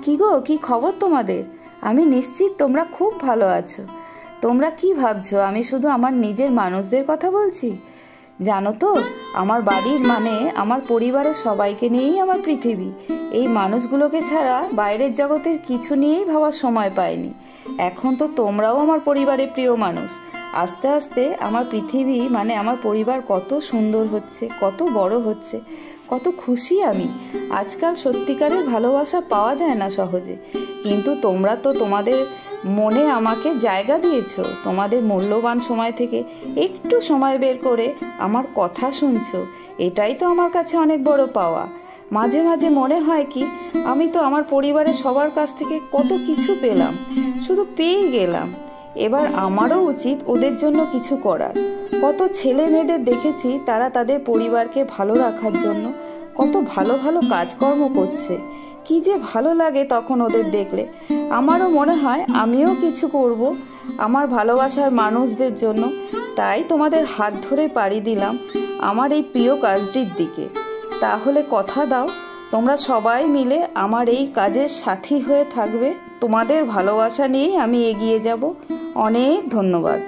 কি গো, কি খবর তোমাদের? আমি নিশ্চিত তোমরা খুব ভালো আছো। তোমরা কি ভাবছো আমি শুধু আমার নিজের মানুষদের কথা বলছি? জানো তো, আমার বাড়ির মানে আমার পরিবারের সবাইকে নিয়েই আমার পৃথিবী। এই মানুষগুলোকে ছাড়া বাইরের জগতের কিছু নিয়েই ভাবার সময় পাইনি। এখন তো তোমরাও আমার পরিবারের প্রিয় মানুষ। আস্তে আস্তে আমার পৃথিবী মানে আমার পরিবার কত সুন্দর হচ্ছে, কত বড় হচ্ছে, কত খুশি আমি। আজকাল সত্যিকারের ভালোবাসা পাওয়া যায় না সহজে, কিন্তু তোমরা তো তোমাদের মনে আমাকে জায়গা দিয়েছো। তোমাদের মূল্যবান সময় থেকে একটু সময় বের করে আমার কথা শুনছো, এটাই তো আমার কাছে অনেক বড় পাওয়া। মাঝে মাঝে মনে হয় কি, আমি তো আমার পরিবারের সবার কাছ থেকে কত কিছু পেলাম, শুধু পেয়ে গেলাম। এবার আমারও উচিত ওদের জন্য কিছু করার। কত ছেলে মেয়েদের দেখেছি তারা তাদের পরিবারকে ভালো রাখার জন্য কত ভালো ভালো কাজকর্ম করছে। কি যে ভালো লাগে তখন ওদের দেখলে। আমারও মনে হয় আমিও কিছু করব আমার ভালোবাসার মানুষদের জন্য। তাই তোমাদের হাত ধরে পাড়ি দিলাম আমার এই প্রিয় কাজটির দিকে। তাহলে কথা দাও, তোমরা সবাই মিলে আমার এই কাজের সাথী হয়ে থাকবে। তোমাদের ভালোবাসা নিয়েই আমি এগিয়ে যাব। অনেক ধন্যবাদ।